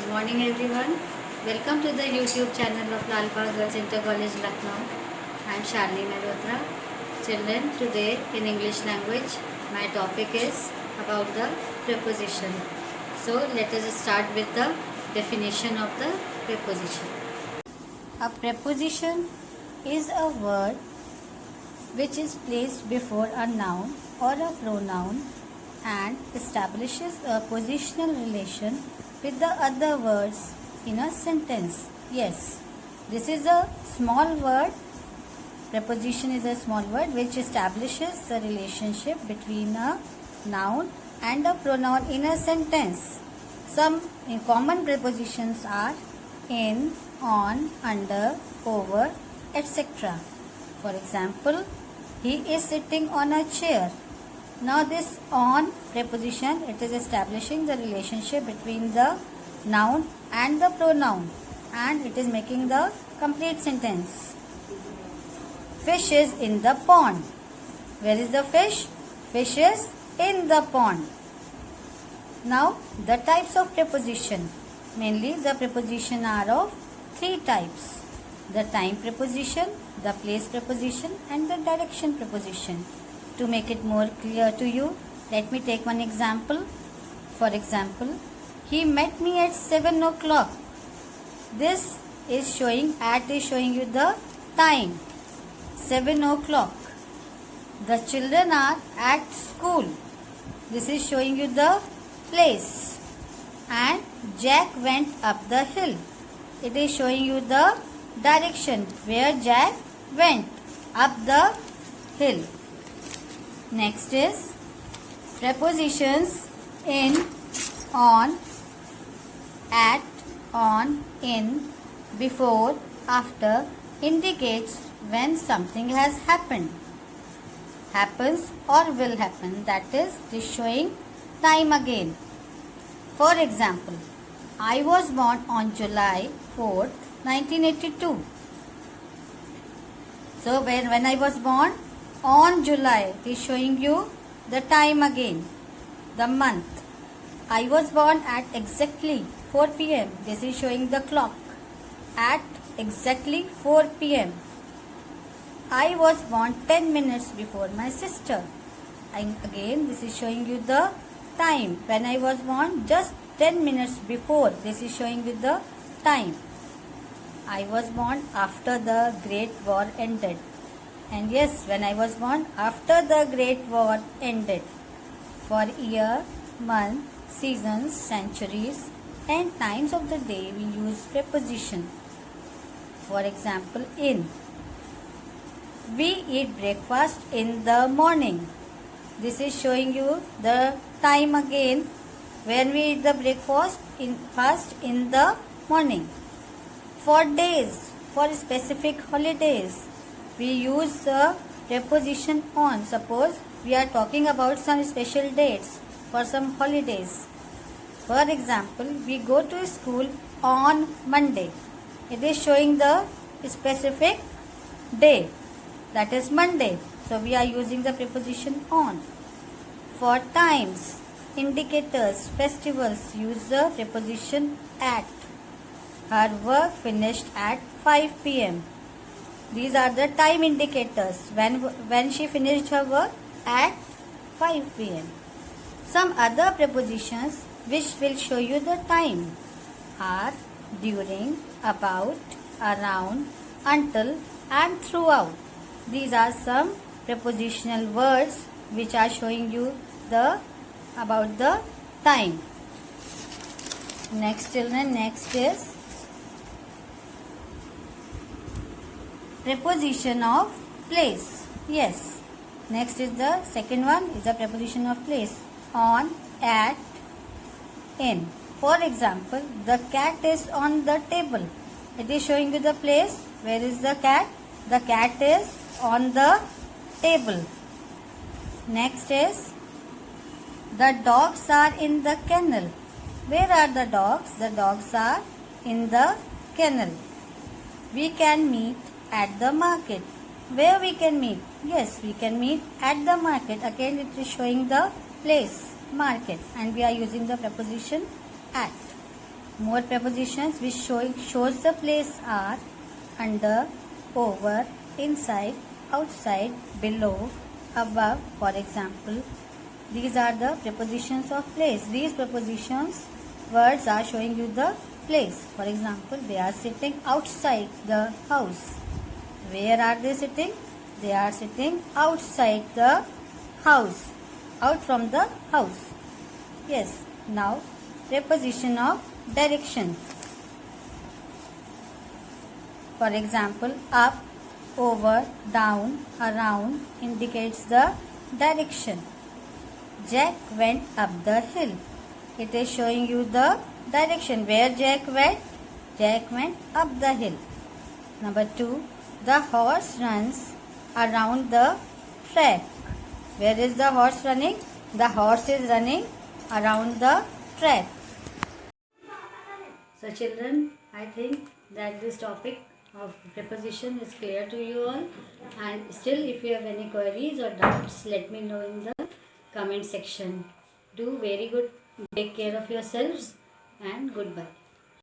morning everyone. Welcome to the YouTube channel of Lalpal Girls Inter College Lucknow. I am Shalini Mehrotra. Children, today in English language my topic is about the preposition. So let us start with the definition of the preposition. A preposition is a word which is placed before a noun or a pronoun and establishes a positional relation with the other words in a sentence. Yes, this is a small word. Preposition is a small word which establishes the relationship between a noun and a pronoun in a sentence. Some common prepositions are in, on, under, over, etc. For example, he is sitting on a chair. Now this on preposition, it is establishing the relationship between the noun and the pronoun and it is making the complete sentence. Fish is in the pond. Where is the fish? Fish is in the pond. Now the types of preposition. Mainly the preposition are of three types. The time preposition, the place preposition and the direction preposition. To make it more clear to you, let me take one example. For example, he met me at 7 o'clock. This is showing, at is showing you the time, 7 o'clock. The children are at school. This is showing you the place. And Jack went up the hill. It is showing you the direction where Jack went up the hill. Next is prepositions in, on, at, on, in, before, after indicates when something has happened, happens or will happen. That is showing time again. For example, I was born on July 4th, 1982. So when I was born, on July, it is showing you the time again, the month. I was born at exactly 4 p.m. This is showing the clock. At exactly 4 p.m. I was born 10 minutes before my sister. And again, this is showing you the time. When I was born, just 10 minutes before. This is showing you the time. I was born after the Great War ended. And yes, when I was born after the Great War ended. For year, month, seasons, centuries and times of the day we use preposition. For example, in. We eat breakfast in the morning. This is showing you the time again when we eat the breakfast in the morning. For days, for specific holidays, we use the preposition on. Suppose we are talking about some special dates for some holidays. For example, we go to school on Monday. It is showing the specific day, that is Monday. So we are using the preposition on. For times, indicators, festivals, use the preposition at. Her work finished at 5 p.m. These are the time indicators when she finished her work at 5 p.m. Some other prepositions which will show you the time are during, about, around, until and throughout. These are some prepositional words which are showing you about the time. Next children, next is preposition of place. Yes. Next is the second one is the preposition of place. On, at, in. For example, the cat is on the table. It is showing you the place. Where is the cat? The cat is on the table. Next is the dogs are in the kennel. Where are the dogs? The dogs are in the kennel. We can meet at the market. Where we can meet? Yes, we can meet at the market. Again, it is showing the place, market, and we are using the preposition at. More prepositions which shows the place are under, over, inside, outside, below, above. For example, these are the prepositions of place. These prepositions words are showing you the place. For example, they are sitting outside the house. Where are they sitting? They are sitting outside the house. Out from the house. Yes. Now, preposition of direction. For example, up, over, down, around indicates the direction. Jack went up the hill. It is showing you the direction. Where Jack went? Jack went up the hill. Number 2. The horse runs around the track. Where is the horse running? The horse is running around the track. So children, I think that this topic of preposition is clear to you all. And still, if you have any queries or doubts, let me know in the comment section. Do very good. Take care of yourselves and goodbye.